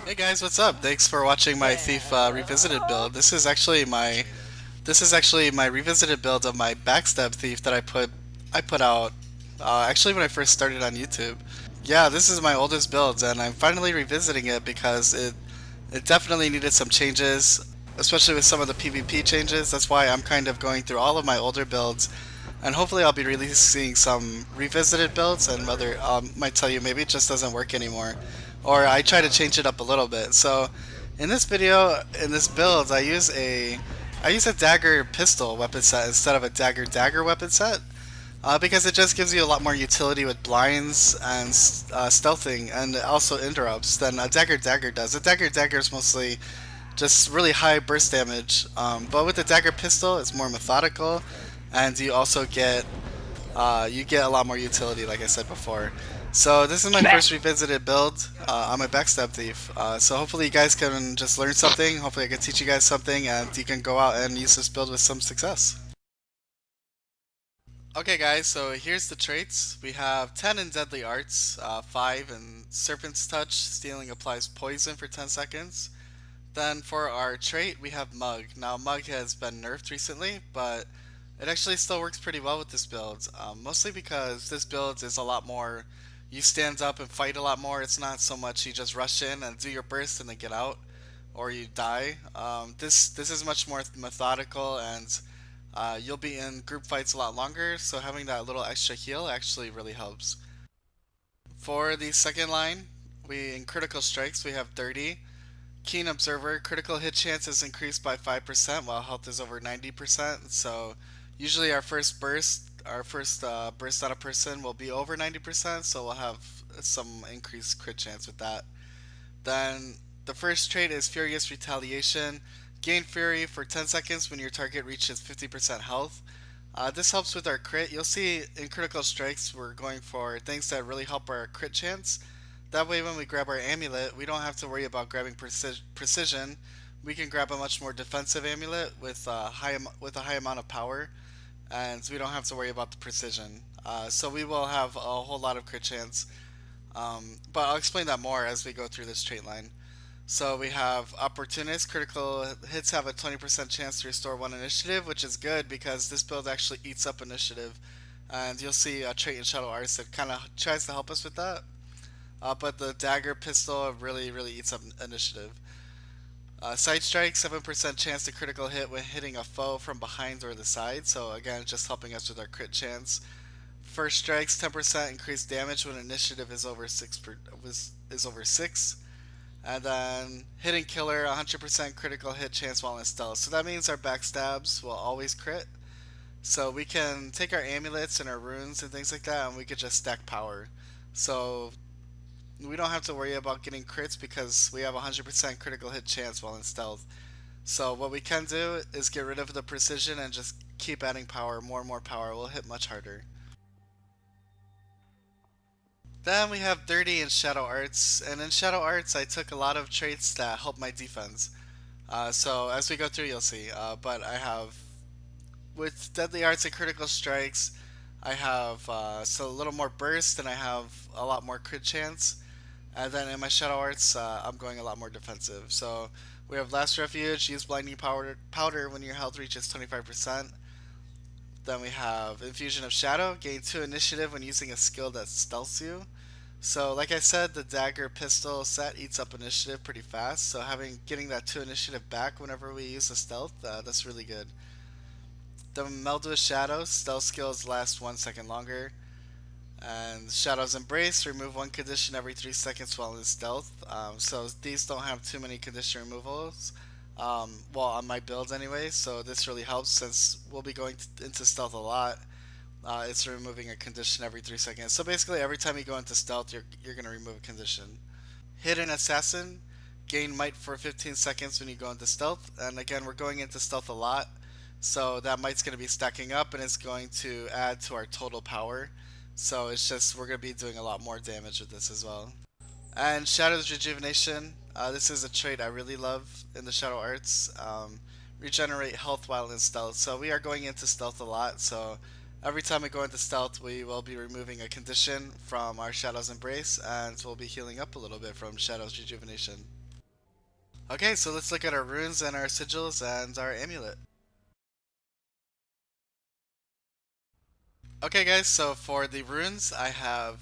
Hey guys, what's up? Thanks for watching my Thief Revisited build. This is actually my revisited build of my Backstab Thief that I put out actually when I first started on YouTube. Yeah, this is my oldest build, and I'm finally revisiting it because it definitely needed some changes, especially with some of the PvP changes. That's why I'm kind of going through all of my older builds, and hopefully I'll be releasing some revisited builds, and other might tell you maybe it just doesn't work anymore, or I try to change it up a little bit. So in this video, in this build, I use a dagger pistol weapon set instead of a dagger weapon set. Because it just gives you a lot more utility with blinds and stealthing, and also interrupts than a dagger does. A dagger is mostly just really high burst damage, but with the dagger pistol, it's more methodical, and you also get a lot more utility, like I said before. So this is my first revisited build. I'm a backstab thief. So hopefully you guys can just learn something. Hopefully I can teach you guys something, and you can go out and use this build with some success. Okay guys, so here's the traits. We have 10 in Deadly Arts, 5 in Serpent's Touch, stealing applies poison for 10 seconds. Then for our trait, we have Mug. Now Mug has been nerfed recently, but it actually still works pretty well with this build. Mostly because this build is a lot more, you stand up and fight a lot more. It's not so much you just rush in and do your burst and then get out, or you die. This is much more methodical, and you'll be in group fights a lot longer, so having that little extra heal actually really helps. For the second line, we in critical strikes we have 30. Keen Observer, critical hit chance is increased by 5% while health is over 90%. So usually our first burst on a person will be over 90%, so we'll have some increased crit chance with that. Then the first trait is Furious Retaliation. Gain Fury for 10 seconds when your target reaches 50% health. This helps with our crit. You'll see in critical strikes we're going for things that really help our crit chance. That way when we grab our amulet, we don't have to worry about grabbing precision. We can grab a much more defensive amulet with with a high amount of power, and we don't have to worry about the precision. So we will have a whole lot of crit chance. But I'll explain that more as we go through this trait line. So we have Opportunist. Critical hits have a 20% chance to restore one initiative, which is good because this build actually eats up initiative. And you'll see a trait in Shadow Arts that kind of tries to help us with that. But the Dagger pistol really eats up initiative. Side Strike, 7% chance to critical hit when hitting a foe from behind or the side. So again, just helping us with our crit chance. First Strikes, 10% increased damage when initiative is over 6. And then Hidden Killer, 100% critical hit chance while in stealth. So that means our backstabs will always crit. So we can take our amulets and our runes and things like that, and we could just stack power. So we don't have to worry about getting crits because we have 100% critical hit chance while in stealth. So what we can do is get rid of the precision and just keep adding power, more and more power. We'll hit much harder. Then we have 30 in Shadow Arts, and in Shadow Arts I took a lot of traits that help my defense. So as we go through you'll see, but I have, with Deadly Arts and Critical Strikes, I have so a little more burst and I have a lot more crit chance. And then in my Shadow Arts, I'm going a lot more defensive. So we have Last Refuge, use Blinding Powder when your health reaches 25%. Then we have Infusion of Shadow, gain 2 initiative when using a skill that stealths you. So like I said, the Dagger pistol set eats up initiative pretty fast. So getting that 2 initiative back whenever we use a stealth, that's really good. The Meld with Shadows, stealth skills last 1 second longer. And Shadow's Embrace, remove one condition every 3 seconds while in stealth. So these don't have too many condition removals. Well, on my build anyway, so this really helps since we'll be going into stealth a lot. It's removing a condition every 3 seconds. So basically, every time you go into stealth, you're going to remove a condition. Hidden Assassin, gain might for 15 seconds when you go into stealth. And again, we're going into stealth a lot, so that might's going to be stacking up and it's going to add to our total power. So it's just, we're going to be doing a lot more damage with this as well. And Shadow's Rejuvenation, this is a trait I really love in the Shadow Arts. Regenerate health while in stealth. So we are going into stealth a lot, so every time we go into stealth we will be removing a condition from our Shadow's Embrace, and we'll be healing up a little bit from Shadow's Rejuvenation. Okay, so let's look at our runes and our sigils and our amulet. Okay, guys, so for the runes, I have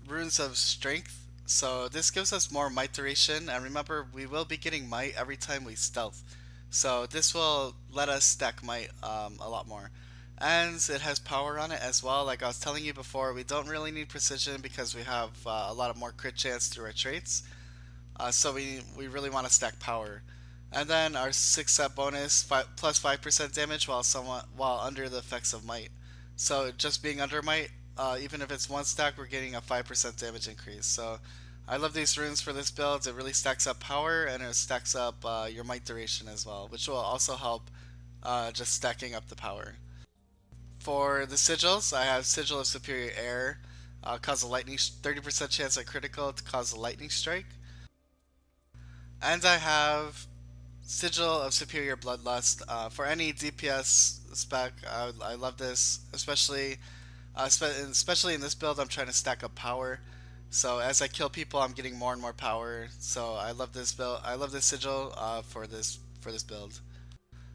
runes of strength. So this gives us more might duration, and remember, we will be getting might every time we stealth. So this will let us stack might a lot more. And it has power on it as well. Like I was telling you before, we don't really need precision because we have a lot of more crit chance through our traits. So we really want to stack power. And then our 6 set bonus plus 5% damage while under the effects of might. So just being under might, even if it's one stack, we're getting a 5% damage increase. So I love these runes for this build. It really stacks up power and it stacks up your might duration as well, which will also help just stacking up the power. For the sigils, I have Sigil of Superior Air, cause a lightning 30% chance at critical to cause a lightning strike. And I have Sigil of Superior Bloodlust. For any DPS spec, I love this, especially in this build. I'm trying to stack up power. So as I kill people, I'm getting more and more power. So I love this build. I love this sigil for this build.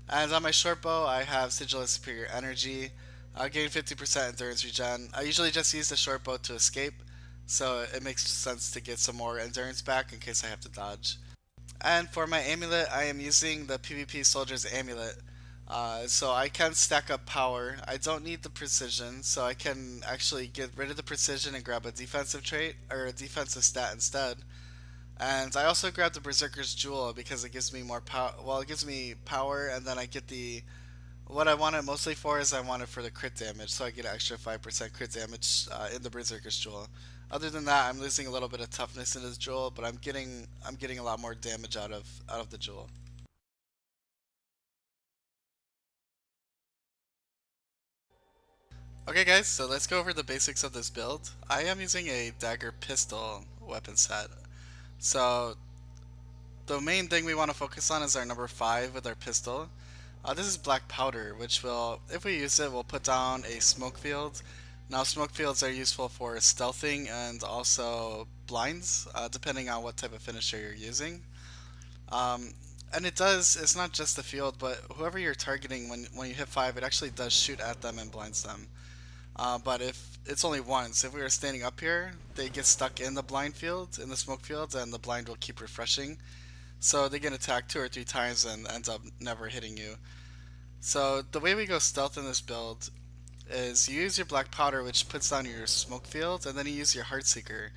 And on my short bow, I have Sigil of Superior Energy. I gain 50% endurance regen. I usually just use the short bow to escape, so it makes sense to get some more endurance back in case I have to dodge. And for my amulet, I am using the PvP Soldier's Amulet. So I can stack up power. I don't need the precision, so I can actually get rid of the precision and grab a defensive trait or a defensive stat instead. And I also grabbed the Berserker's Jewel because it gives me more power. Well, it gives me power, and then I get the what I want it mostly for is I want it for the crit damage, so I get an extra 5% crit damage in the Berserker's Jewel. Other than that, I'm losing a little bit of toughness in his Jewel, but I'm getting a lot more damage out of the Jewel. Okay, guys, so let's go over the basics of this build. I am using a Dagger pistol weapon set. So the main thing we want to focus on is our number 5 with our pistol. This is black powder, which will, if we use it, will put down a smoke field. Now, smoke fields are useful for stealthing and also blinds, depending on what type of finisher you're using. Um, and it's not just the field, but whoever you're targeting, when you hit 5, it actually does shoot at them and blinds them. But if it's only once, if we were standing up here, they get stuck in the blind field, in the smoke fields, and the blind will keep refreshing. So they get attacked 2 or 3 times and ends up never hitting you. So the way we go stealth in this build is you use your black powder, which puts down your smoke field, and then you use your heartseeker.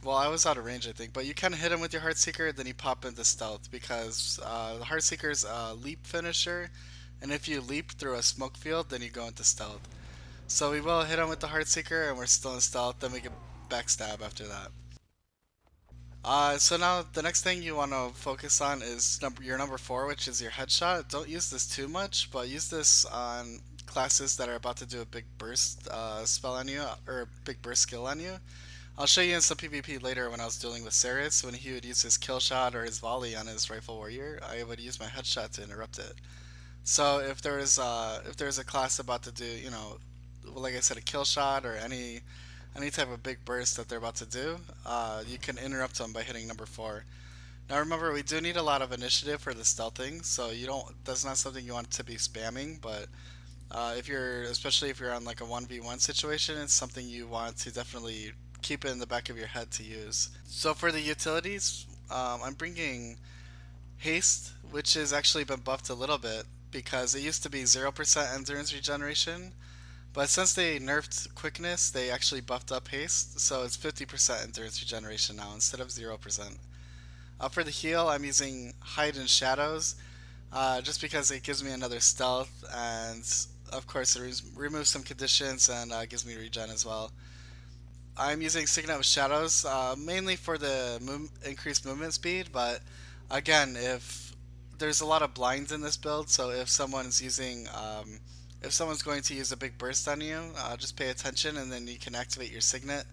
Well, I was out of range, I think, but you kind of hit him with your heartseeker, then you pop into stealth because the heartseeker's a leap finisher, and if you leap through a smoke field, then you go into stealth. So we will hit him with the heartseeker, and we're still in stealth. Then we can backstab after that. So now the next thing you want to focus on is your number 4, which is your headshot. Don't use this too much, but use this on classes that are about to do a big burst spell on you, or a big burst skill on you. I'll show you in some PvP later when I was dealing with Ceres, when he would use his kill shot or his volley on his rifle warrior, I would use my headshot to interrupt it. So if there's a class about to do, like I said, a kill shot or any type of big burst that they're about to do, you can interrupt them by hitting number 4. Now remember, we do need a lot of initiative for the stealthing, so you don't. That's not something you want to be spamming. But especially if you're on like a 1v1 situation, it's something you want to definitely keep it in the back of your head to use. So for the utilities, I'm bringing haste, which has actually been buffed a little bit because it used to be 0% endurance regeneration, but since they nerfed quickness, they actually buffed up haste, so it's 50% endurance regeneration now instead of 0%. For the heal, I'm using hide and shadows, just because it gives me another stealth, and of course it removes some conditions and gives me regen as well. I'm using Signet with Shadows, mainly for the increased movement speed, but again, if there's a lot of blinds in this build, so if someone's going to use a big burst on you, just pay attention and then you can activate your Signet.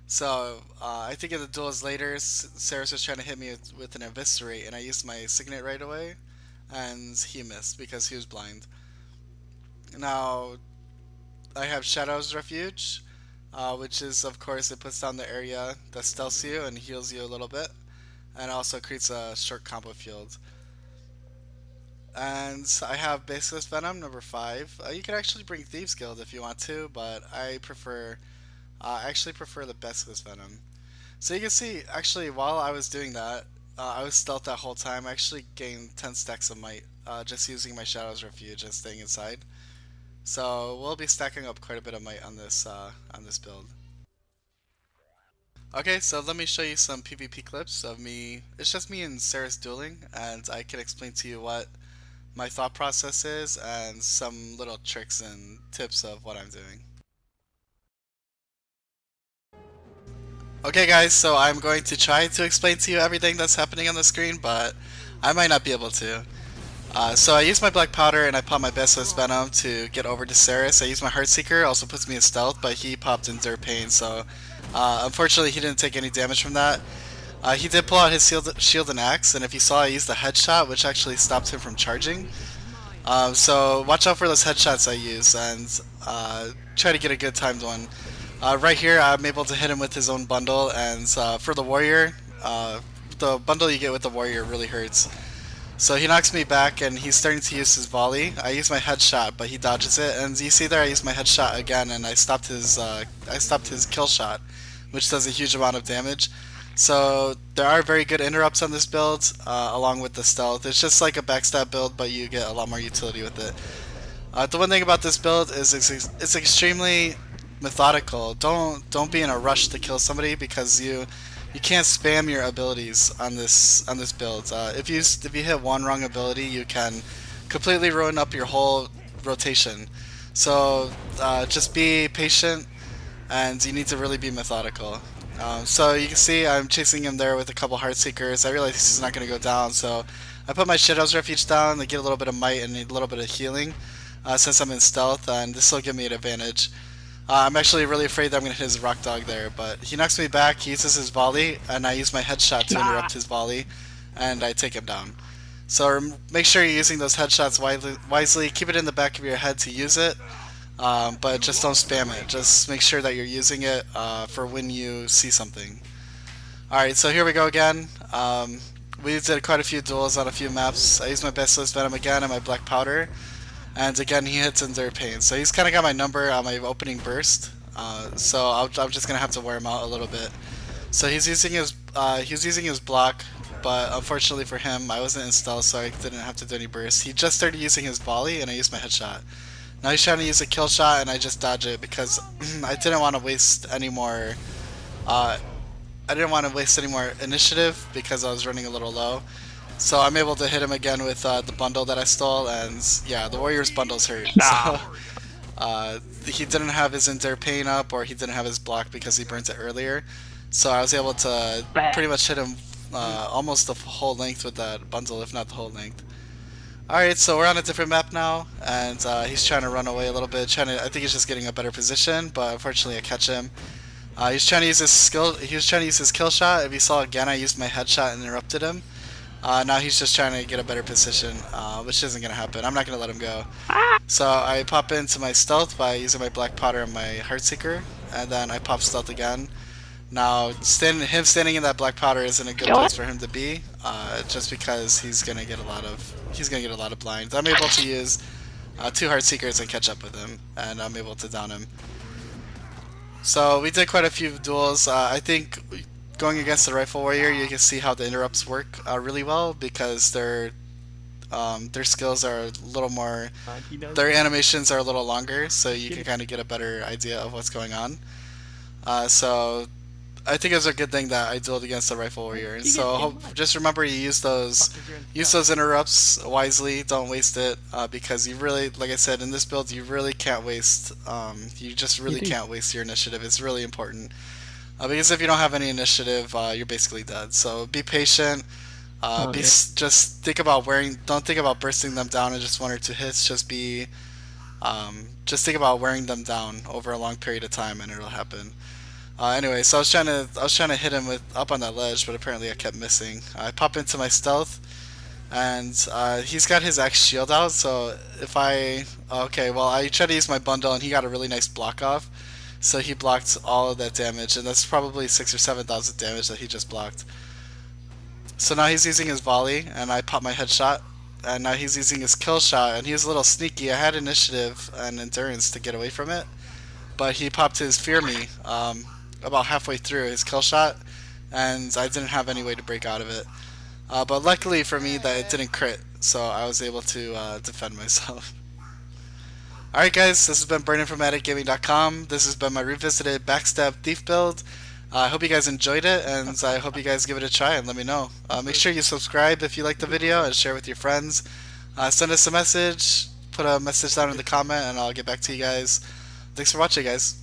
So, I think in the duels later, Saris was trying to hit me with an Eviscerate, and I used my Signet right away, and he missed because he was blind. Now, I have Shadow's Refuge, which is, of course, it puts down the area that stealths you and heals you a little bit. and also creates a short combo field. And I have Baseless Venom number 5. You can actually bring Thieves Guild if you want to, but I actually prefer the Baseless Venom. So you can see, actually, while I was doing that, I was stealth that whole time. I actually gained 10 stacks of might just using my Shadow's Refuge and staying inside. So we'll be stacking up quite a bit of might on this build. Okay, so let me show you some PvP clips of me. It's just me and Saris dueling, and I can explain to you what my thought process is and some little tricks and tips of what I'm doing. Okay guys, so I'm going to try to explain to you everything that's happening on the screen, but I might not be able to. So I use my black powder and I pop my Bestless Venom to get over to Saris. I use my Heartseeker, also puts me in stealth, but he popped Endure Pain, so unfortunately he didn't take any damage from that. He did pull out his shield and axe, and if you saw, I used the headshot, which actually stopped him from charging. So watch out for those headshots I use, and try to get a good timed one. Right here, I'm able to hit him with his own bundle, and for the warrior, the bundle you get with the warrior really hurts. So he knocks me back, and he's starting to use his volley. I use my headshot, but he dodges it, and you see there, I use my headshot again, and I stopped his kill shot, which does a huge amount of damage. So there are very good interrupts on this build, along with the stealth. It's just like a backstab build, but you get a lot more utility with it. The one thing about this build is it's extremely methodical. Don't be in a rush to kill somebody because you can't spam your abilities on this build. If you hit one wrong ability, you can completely ruin up your whole rotation. So just be patient, and you need to really be methodical. So you can see I'm chasing him there with a couple Heartseekers. I realize he's not going to go down, so I put my Shadow's Refuge down to get a little bit of might and a little bit of healing since I'm in stealth, and this will give me an advantage. I'm actually really afraid that I'm going to hit his Rock Dog there, but he knocks me back, he uses his volley, and I use my headshot to interrupt his volley, and I take him down. So make sure you're using those headshots wisely. Keep it in the back of your head to use it, but just don't spam it. Just make sure that you're using it for when you see something. Alright, so here we go again. We did quite a few duels on a few maps. I used my Bestless Venom again and my Black Powder. And again, he hits Endure Pain. So he's kind of got my number on my opening burst. So I'm just going to have to wear him out a little bit. So he's using his block, but unfortunately for him, I wasn't in stealth, so I didn't have to do any burst. He just started using his volley, and I used my headshot. Now he's trying to use a kill shot, and I just dodge it because I didn't want to waste any more. I didn't want to waste any more initiative because I was running a little low. So I'm able to hit him again with the bundle that I stole, and yeah, the warrior's bundles hurt. So he didn't have his Endure Pain up, or he didn't have his block because he burnt it earlier. So I was able to pretty much hit him almost the whole length with that bundle, if not the whole length. Alright, so we're on a different map now, and he's trying to run away a little bit. I think he's just getting a better position, but unfortunately I catch him. He's trying to use his skill. He was trying to use his kill shot. If you saw again, I used my headshot and interrupted him. Now he's just trying to get a better position, which isn't going to happen. I'm not going to let him go. So I pop into my stealth by using my Black Powder and my Heartseeker, and then I pop stealth again. Now, him standing in that Black Powder isn't a good place for him to be, just because he's going to get a lot of blinds. I'm able to use 2 Heartseekers and catch up with him, and I'm able to down him. So we did quite a few duels. I think going against the Rifle Warrior, you can see how the interrupts work really well because their skills are a little more, their animations are a little longer, so you can kind of get a better idea of what's going on. So I think it's a good thing that I dueled against the Rifle Warrior. And so just remember, you use those interrupts wisely. Don't waste it because you really, like I said, in this build, you really can't waste. You just really can't waste your initiative. It's really important because if you don't have any initiative, you're basically dead. So be patient. Just think about don't think about bursting them down in just 1 or 2 hits. Just think about wearing them down over a long period of time, and it'll happen. Anyway, so I was trying to hit him up on that ledge, but apparently I kept missing. I pop into my stealth, and he's got his X shield out. So if I tried to use my bundle, and he got a really nice block off. So he blocked all of that damage, and that's probably 6,000 or 7,000 damage that he just blocked. So now he's using his volley, and I pop my headshot. And now he's using his kill shot, and he was a little sneaky. I had initiative and endurance to get away from it, but he popped his fear me about halfway through his kill shot, and I didn't have any way to break out of it. But luckily for me, that it didn't crit, so I was able to defend myself. Alright guys, this has been Brandon from AddictGaming.com. This has been my revisited Backstab Thief build. I hope you guys enjoyed it, and I hope you guys give it a try and let me know. Make sure you subscribe if you like the video and share with your friends. Send us a message, put a message down in the comment, and I'll get back to you guys. Thanks for watching, guys.